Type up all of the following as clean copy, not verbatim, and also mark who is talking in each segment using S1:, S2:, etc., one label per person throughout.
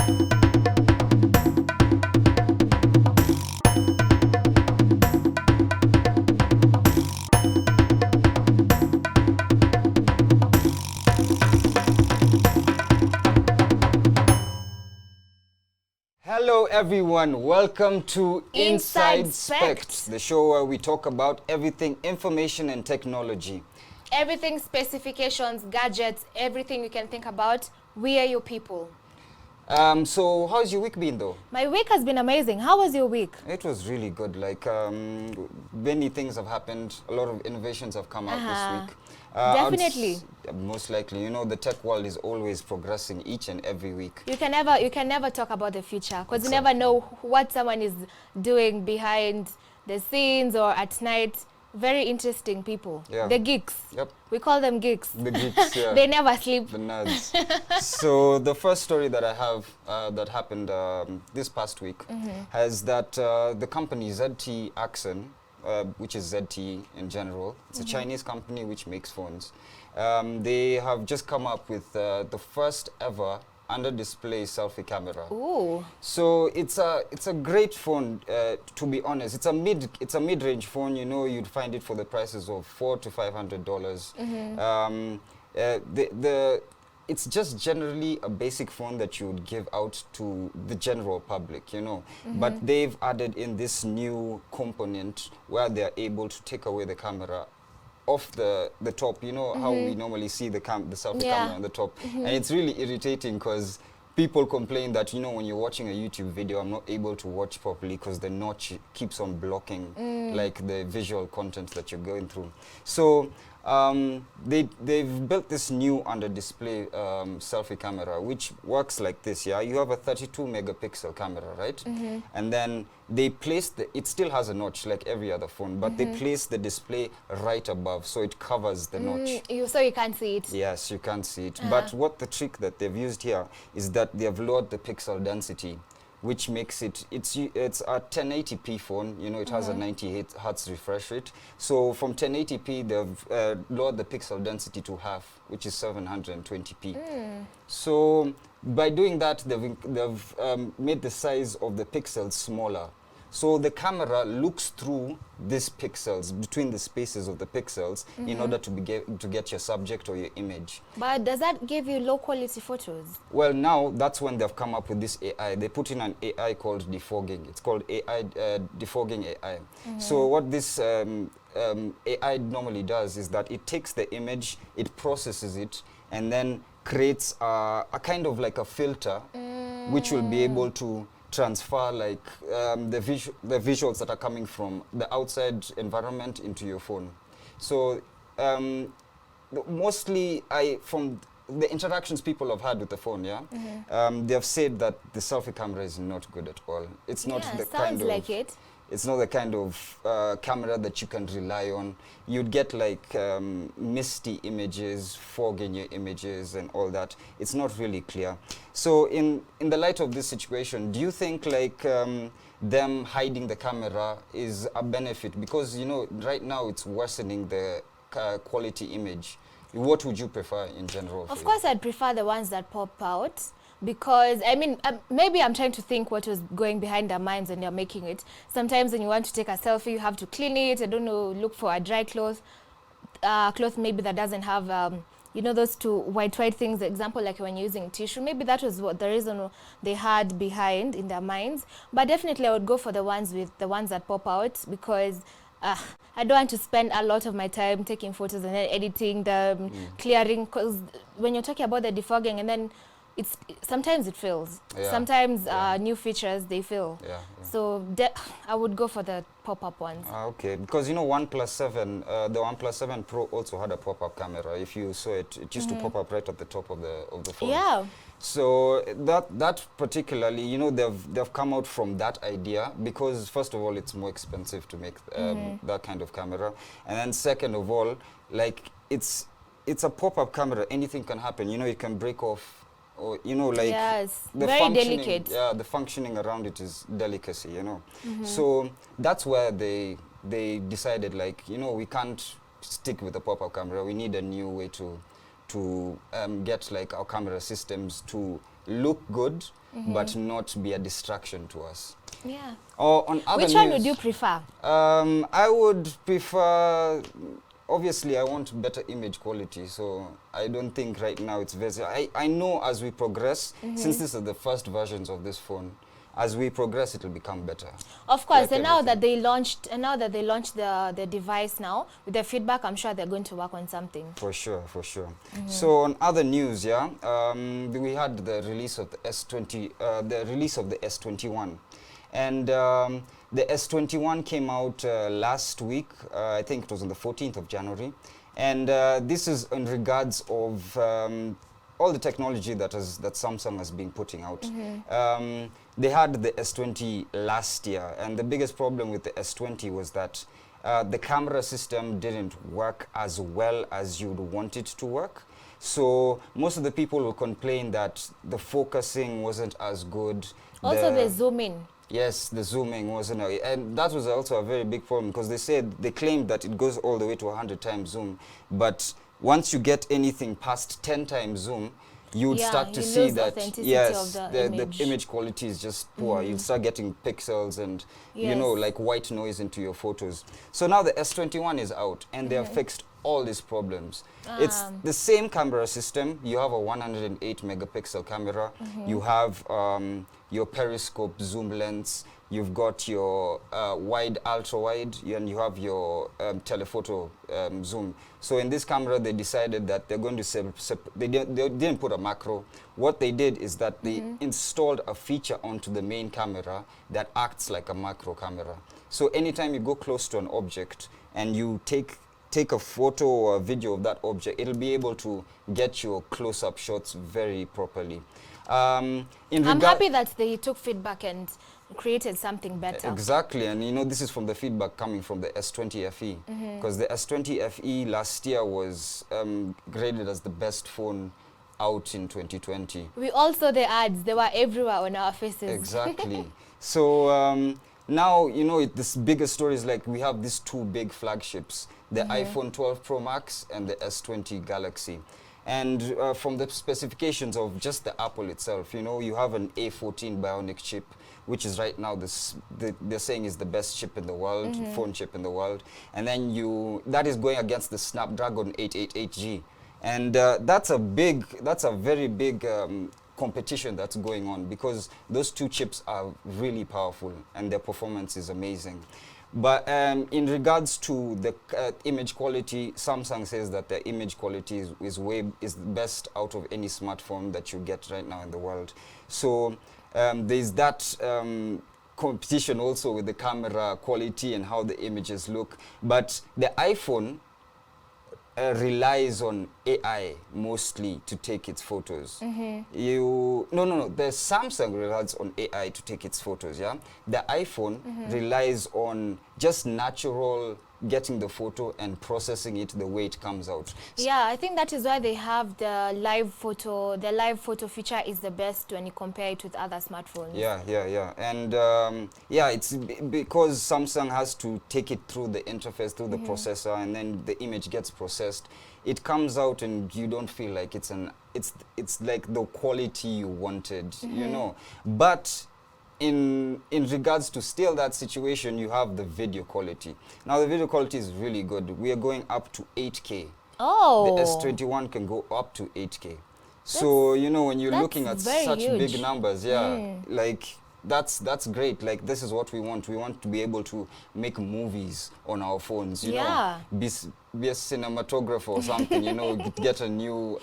S1: Hello everyone, welcome to
S2: Inside Spec,
S1: the show where we talk about everything information and technology.
S2: Everything, specifications, gadgets, everything you can think about, we are your people.
S1: So how's your week been though?
S2: My week has been amazing. How was your week?
S1: It was really good. Like many things have happened. A lot of innovations have come out this week.
S2: Definitely.
S1: Most likely, you know, the tech world is always progressing each and every week.
S2: You can never talk about the future because you never know what someone is doing behind the scenes or at night. Very interesting people.
S1: Yeah.
S2: The geeks.
S1: Yep.
S2: We call them geeks.
S1: The geeks, yeah.
S2: They never sleep.
S1: The nerds. So the first story that I have that happened this past week has that the company ZT Axon, which is ZTE in general, it's a Chinese company which makes phones. They have just come up with the first ever under-display selfie camera.
S2: Ooh.
S1: So it's a great phone, to be honest. It's a mid-range phone. You know, you'd find it for the prices of $400 to $500. It's just generally a basic phone that you would give out to the general public, you know. But they've added in this new component where they're able to take away the camera off the top, you know how we normally see the selfie camera on the top. And it's really irritating because people complain that, you know, when you're watching a YouTube video, I'm not able to watch properly because the notch keeps on blocking like the visual content that you're going through. So they've built this new under-display selfie camera, which works like this, yeah? You have a 32 megapixel camera, right? And then they placed it still has a notch like every other phone, but they place the display right above, so it covers the notch.
S2: So you can't see it?
S1: Yes, you can't see it. But what the trick that they've used here is that they have lowered the pixel density, which makes it's a 1080p phone. You know, it has a 98 hertz refresh rate. So from 1080p, they've lowered the pixel density to half, which is 720p. So by doing that, they've made the size of the pixels smaller. So the camera looks through these pixels, between the spaces of the pixels, in order to get your subject or your image.
S2: But does that give you low quality photos?
S1: Well, now that's when they've come up with this AI. They put in an AI called defogging. It's called AI defogging AI. So what this AI normally does is that it takes the image, it processes it, and then creates a kind of like a filter, which will be able to transfer like the visuals that are coming from the outside environment into your phone. So mostly from the interactions people have had with the phone, they have said that the selfie camera is not good at all. It's not the kind of
S2: like it.
S1: It's not the kind of camera that you can rely on. You'd get like misty images, fog in your images and all that. It's not really clear. So in the light of this situation, do you think like them hiding the camera is a benefit? Because, you know, right now it's worsening the quality image. What would you prefer in general?
S2: Of course, I'd prefer the ones that pop out. Because, I mean, maybe I'm trying to think what was going behind their minds when you're making it. Sometimes when you want to take a selfie, you have to clean it. I don't know, look for a dry cloth maybe that doesn't have, you know, those two white things. Example, like when you're using tissue. Maybe that was what the reason they had behind in their minds. But definitely I would go for the ones that pop out because I don't want to spend a lot of my time taking photos and then editing them, clearing. Because when you're talking about the defogging and then sometimes it fails. Sometimes new features, they fail. So I would go for the pop-up ones.
S1: Okay, because you know OnePlus 7, the OnePlus 7 Pro also had a pop-up camera. If you saw it, it used to pop up right at the top of the phone.
S2: Yeah.
S1: So that particularly, you know, they've come out from that idea because first of all, it's more expensive to make that kind of camera, and then second of all, like it's a pop-up camera. Anything can happen. You know, it can break off. Or, you know, like the
S2: very delicate.
S1: Yeah, the functioning around it is delicacy, you know. So that's where they decided, like, you know, we can't stick with the pop-up camera. We need a new way to to get like our camera systems to look good, but not be a distraction to us.
S2: Yeah.
S1: Or on other
S2: Which one would you prefer?
S1: I would prefer, obviously I want better image quality, so I don't think right now it's very, I know as we progress, since these are the first versions of this phone, as we progress, it will become better.
S2: Of course,
S1: like
S2: and now that
S1: everything.
S2: they launched the device now, with the feedback, I'm sure they're going to work on something.
S1: For sure, for sure. So on other news, yeah, we had the release of the S20, the release of the S21, and the S21 came out last week. I think it was on the 14th of January, and this is in regards of all the technology that Samsung has been putting out. They had the S20 last year, and the biggest problem with the S20 was that the camera system didn't work as well as you'd want it to work. So most of the people will complain that the focusing wasn't as good.
S2: Also the zooming.
S1: Yes, the zooming wasn't, and that was also a very big problem, because they claimed that it goes all the way to 100 times zoom, but once you get anything past 10 times zoom, you would start to see that, yes, the image quality is just poor. You'll start getting pixels and, you know, like white noise into your photos. So now the S21 is out, and they have fixed all these problems. It's the same camera system. You have a 108 megapixel camera. You have your periscope zoom lens. You've got your wide, ultra wide, and you have your telephoto zoom. So in this camera, they decided that they're going to they didn't put a macro. What they did is that they installed a feature onto the main camera that acts like a macro camera. So anytime you go close to an object and you take a photo or a video of that object, it'll be able to get your close-up shots very properly.
S2: I'm happy that they took feedback and created something better.
S1: Exactly, and you know, this is from the feedback coming from the S20 FE, because the S20 FE last year was graded as the best phone out in 2020.
S2: We all saw the ads. They were everywhere on our faces.
S1: Exactly. So now, you know, this bigger story is like we have these two big flagships, the iPhone 12 Pro Max and the S20 Galaxy. And from the specifications of just the Apple itself, you know, you have an A14 Bionic chip, which is right now they're saying is the best chip in the world, phone chip in the world. And then that is going against the Snapdragon 888G. And that's a very big competition that's going on, because those two chips are really powerful and their performance is amazing. But in regards to the image quality, Samsung says that the image quality is the best out of any smartphone that you get right now in the world. So there's that competition also with the camera quality and how the images look. But the iPhone relies on AI mostly to take its photos. The Samsung relies on AI to take its photos, yeah? The iPhone relies on just natural getting the photo and processing it the way it comes out.
S2: Yeah, I think that is why they have the live photo. The live photo feature is the best when you compare it with other smartphones.
S1: Yeah. And it's because Samsung has to take it through the interface, through the processor, and then the image gets processed. It comes out and you don't feel like it's like the quality you wanted, you know. But in regards to still that situation, you have the video quality. Now the video quality is really good. We are going up to 8K.
S2: Oh.
S1: The S21 can go up to 8K. So, you know, when you're looking at such
S2: huge.
S1: big numbers, like that's great. Like, this is what we want. We want to be able to make movies on our phones, you know, be a cinematographer or something, you know, get a new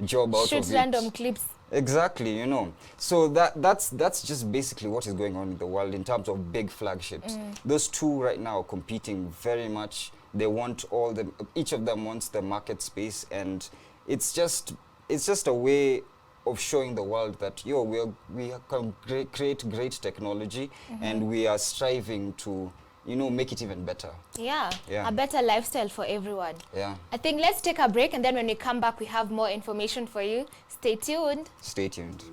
S1: job out of it.
S2: Shoot random clips.
S1: Exactly, you know. So that's just basically what is going on in the world in terms of big flagships. Those two right now are competing very much. They want each of them wants the market space, and it's just a way of showing the world that we can create great technology, and we are striving to, you know, make it even better.
S2: Yeah, a better lifestyle for everyone.
S1: Yeah.
S2: I think let's take a break, and then when we come back, we have more information for you. Stay tuned.
S1: Stay tuned.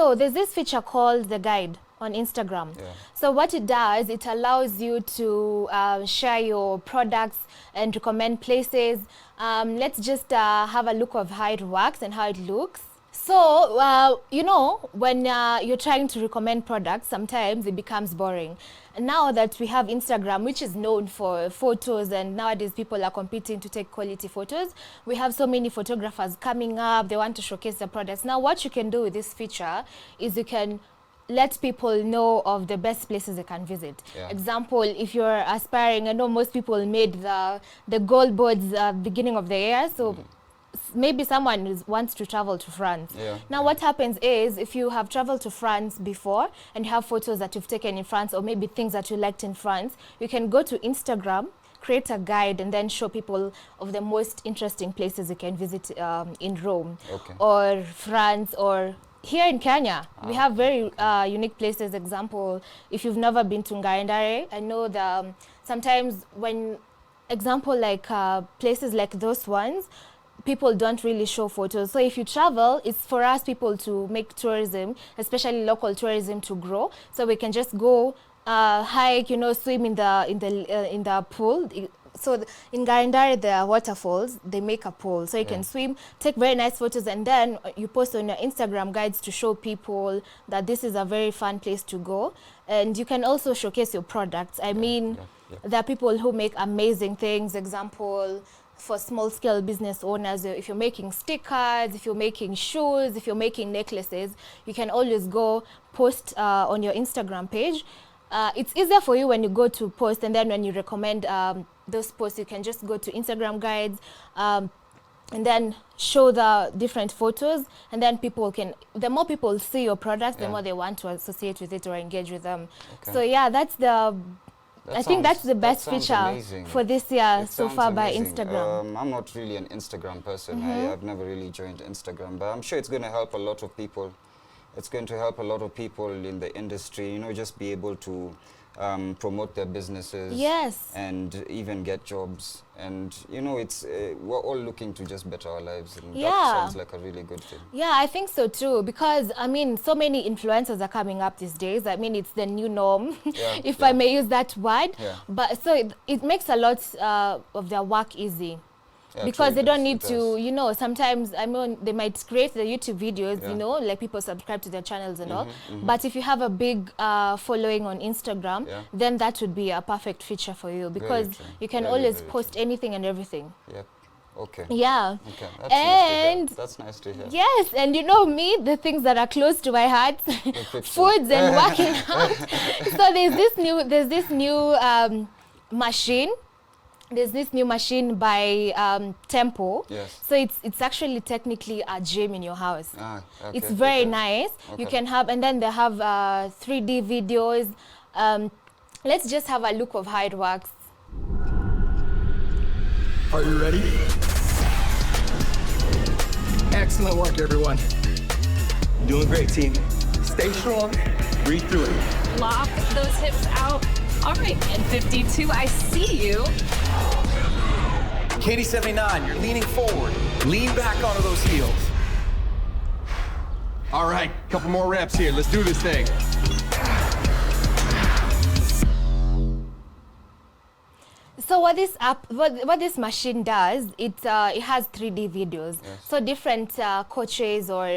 S2: So there's this feature called the guide on Instagram.
S1: Yeah.
S2: So what it does, it allows you to share your products and recommend places. Let's just have a look of how it works and how it looks. So, you know, when you're trying to recommend products, sometimes it becomes boring. And now that we have Instagram, which is known for photos, and nowadays people are competing to take quality photos, we have so many photographers coming up, they want to showcase their products. Now, what you can do with this feature is you can let people know of the best places they can visit.
S1: Yeah.
S2: Example, if you're aspiring, I know most people made the goal boards beginning of the year, so maybe someone wants to travel to France.
S1: Yeah.
S2: Now what happens is, if you have traveled to France before and you have photos that you've taken in France, or maybe things that you liked in France, you can go to Instagram, create a guide, and then show people of the most interesting places you can visit in Rome, or France, or here in Kenya. We have very unique places. Example, if you've never been to Wanjeri, I know the sometimes when, example, like places like those ones, people don't really show photos. So if you travel, it's for us people to make tourism, especially local tourism, to grow. So we can just go hike, you know, swim in the pool. So in Wanjeri, there are waterfalls. They make a pool, so you can swim, take very nice photos, and then you post on your Instagram guides to show people that this is a very fun place to go. And you can also showcase your products. I mean, there are people who make amazing things. Example, for small-scale business owners, if you're making stickers, if you're making shoes, if you're making necklaces, you can always go post on your Instagram page. It's easier for you when you go to post, and then when you recommend those posts, you can just go to Instagram guides and then show the different photos, and then people can, the more people see your products, the more they want to associate with it or engage with them. So yeah, that's the I think that's the best feature for this year so far by Instagram.
S1: I'm not really an Instagram person. I've never really joined Instagram, but I'm sure it's going to help a lot of people. It's going to help a lot of people in the industry, you know, just be able to promote their businesses, and even get jobs. And you know, it's we're all looking to just better our lives, and that sounds like a really good thing. Yeah,
S2: I think so too, because I mean, so many influencers are coming up these days. I mean, it's the new norm, if I may use that word. But so it makes a lot of their work easy. Because they don't need to, you know, sometimes, I mean, they might create the YouTube videos, you know, like people subscribe to their channels and all. But if you have a big following on Instagram, then that would be a perfect feature for you, because you can always post anything and everything. Yeah. And
S1: that's nice to hear.
S2: Yes, and you know me, the things that are close to my heart, foods and working out. So there's this new machine. There's this new machine by Tempo. So it's actually technically a gym in your house. It's very nice. You can have, and then they have 3D videos. Let's just have a look of how it works.
S3: Are you ready? Excellent work, everyone. Doing great, team. Stay strong. Breathe through it.
S4: Lock those hips out. All right, and 52, I see you.
S3: Katie 79, you're leaning forward. Lean back onto those heels. All right, couple more reps here. Let's do this thing.
S2: So what this machine does, it has 3D videos. So different coaches or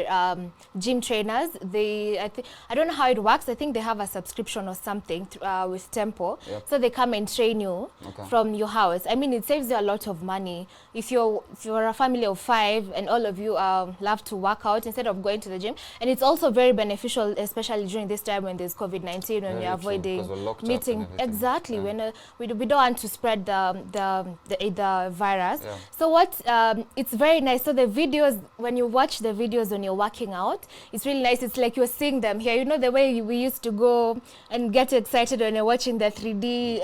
S2: gym trainers, I don't know how it works. I think they have a subscription or something with Tempo. So they come and train you from your house. I mean, it saves you a lot of money. If you're a family of 5 and all of you love to work out instead of going to the gym, and it's also very beneficial, especially during this time when there's COVID-19, when we're avoiding meeting. Exactly, when we don't want to spread the virus. So it's very nice. So the videos, when you watch the videos when you're working out, it's really nice. It's like you're seeing them here. You know the way we used to go and get excited when you're watching the 3D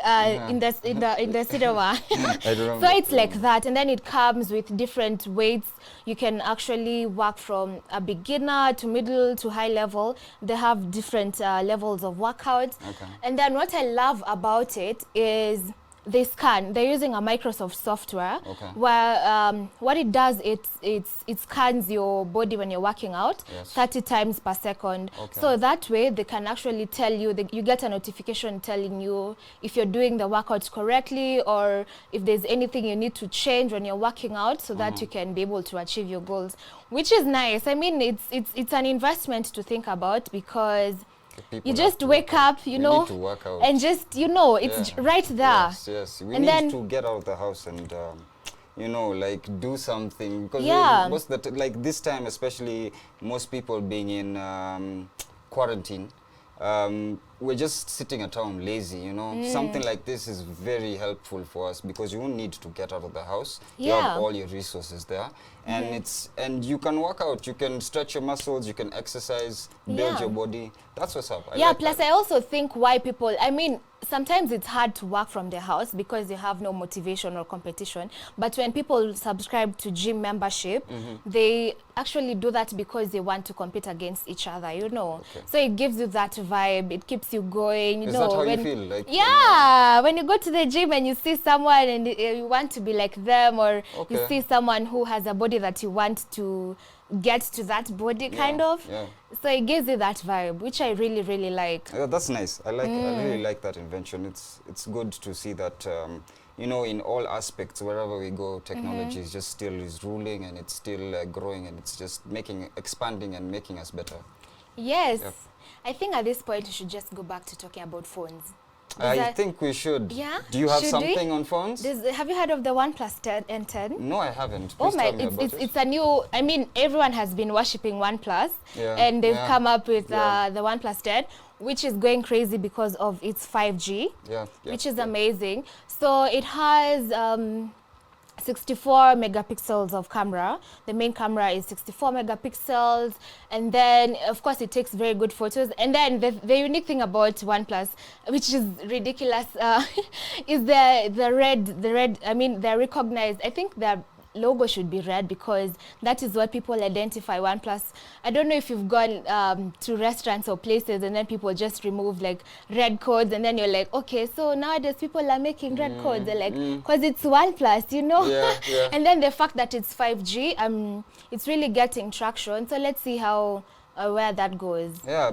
S2: in the cinema. So it's like that, and then it comes with different weights. You can actually work from a beginner to middle to high level. They have different levels of workouts. And then what I love about it is they scan. They're using a Microsoft software
S1: Okay.
S2: where what it does, it scans your body when you're working out,
S1: Yes.
S2: 30 times per second.
S1: Okay.
S2: So that way they can actually tell you, you get a notification telling you if you're doing the workouts correctly or if there's anything you need to change when you're working out, so that you can be able to achieve your goals, which is nice. I mean, it's an investment to think about, because
S1: People
S2: you
S1: have
S2: just
S1: to
S2: wake
S1: work out.
S2: up, you
S1: We
S2: know,
S1: need to work out.
S2: and just, you know, it's
S1: Yeah.
S2: right there.
S1: Yes, yes. We
S2: And
S1: need
S2: then-
S1: to get out of the house and, you know, like do something. Because
S2: Yeah.
S1: most that, like this time, especially most people being in quarantine, we're just sitting at home lazy, you know. Something like this is very helpful for us because you won't need to get out of the house. You have
S2: Yeah.
S1: all your resources there, and and you can work out, you can stretch your muscles, you can exercise, build
S2: Yeah.
S1: your body. That's what's up. I
S2: Yeah,
S1: like
S2: plus
S1: that.
S2: I also think why people, I mean, sometimes it's hard to work from the house because you have no motivation or competition. But when people subscribe to gym membership, they actually do that because they want to compete against each other, you know.
S1: Okay.
S2: So it gives you that vibe, it keeps you going, you
S1: Is
S2: know.
S1: that how you
S2: when-
S1: feel? Like,
S2: Yeah, when you go to the gym and you see someone and you want to be like them, or you
S1: Okay.
S2: see someone who has a body that you want to get to that body, kind of.
S1: Yeah.
S2: So it gives you that vibe, which I really, really like.
S1: Yeah, that's nice. I really like that invention. It's good to see that you know, in all aspects, wherever we go, technology is just still is ruling, and it's still growing, and it's just expanding and making us better.
S2: Yes.
S1: Yep.
S2: I think at this point we should just go back to talking about phones.
S1: I think we should.
S2: Yeah?
S1: Do you have
S2: Should we?
S1: something on phones?
S2: Have you heard of the OnePlus 10 and 10?
S1: No, I haven't.
S2: Oh
S1: Please
S2: my,
S1: tell me about it.
S2: it's a new, I mean, everyone has been worshipping OnePlus,
S1: Yeah,
S2: and they've
S1: yeah,
S2: come up with
S1: yeah.
S2: the OnePlus 10, which is going crazy because of its 5G,
S1: Yeah, yeah,
S2: which is
S1: yeah.
S2: amazing. So it has 64 megapixels of camera. The main camera is 64 megapixels, and then of course it takes very good photos. And then the unique thing about OnePlus, which is ridiculous, is the red. I mean, they're recognized. I think their logo should be red because that is what people identify OnePlus. I don't know if you've gone to restaurants or places and then people just remove like red codes, and then you're like, okay, so nowadays people are making red codes. They're like, because it's OnePlus, you know.
S1: Yeah, yeah.
S2: And then the fact that it's 5G, it's really getting traction. So let's see how where that goes.
S1: Yeah.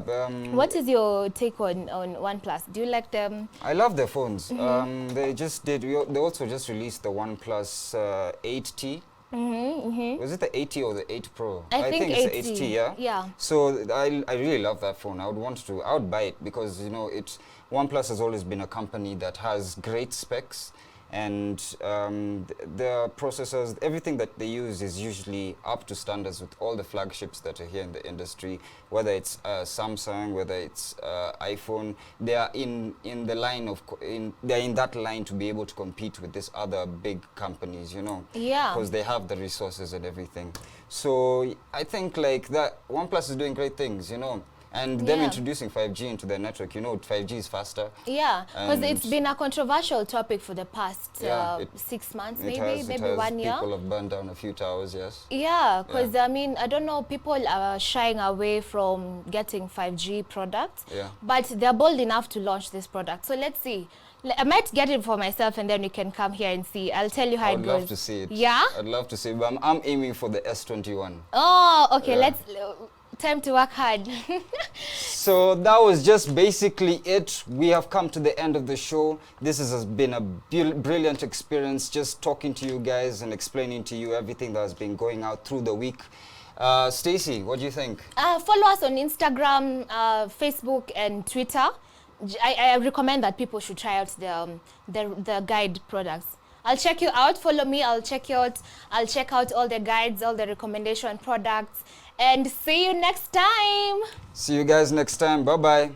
S2: What is your take on OnePlus? Do you like them?
S1: I love their phones. They just did. They also just released the OnePlus 8T. Was it the 80 or the 8 Pro?
S2: I think
S1: it's
S2: 8T.
S1: the 8T. Yeah.
S2: Yeah.
S1: So I really love that phone. I would buy it because, you know, OnePlus has always been a company that has great specs, and the processors, everything that they use is usually up to standards with all the flagships that are here in the industry. Whether it's Samsung, whether it's iPhone, they are in the line of they're in that line to be able to compete with these other big companies, you know.
S2: Yeah.
S1: Because they have the resources and everything. So I think like that OnePlus is doing great things, you know. And them
S2: Yeah.
S1: introducing 5G into their network, you know, 5G is faster.
S2: Yeah, because
S1: And
S2: it's been a controversial topic for the past
S1: Yeah,
S2: 6 months,
S1: It
S2: maybe
S1: has
S2: 1 year.
S1: People have burned down a few towers, yes.
S2: Yeah, because I mean, I don't know, people are shying away from getting 5G products,
S1: Yeah.
S2: but they're bold enough to launch this product. So let's see. I might get it for myself, and then you can come here and see. I'll tell you how
S1: I
S2: it
S1: would
S2: goes.
S1: love to see it.
S2: Yeah?
S1: I'd love to see it, but I'm aiming for the S21.
S2: Oh, okay,
S1: Yeah.
S2: let's time to work hard.
S1: So that was just basically it. We have come to the end of the show. This has been a brilliant experience, just talking to you guys and explaining to you everything that has been going out through the week. Stacy, what do you think?
S2: Follow us on Instagram, Facebook, and Twitter. I recommend that people should try out the guide products. I'll check you out. Follow me. I'll check you out. I'll check out all the guides, all the recommendation products, and see you next time.
S1: See you guys next time. Bye-bye.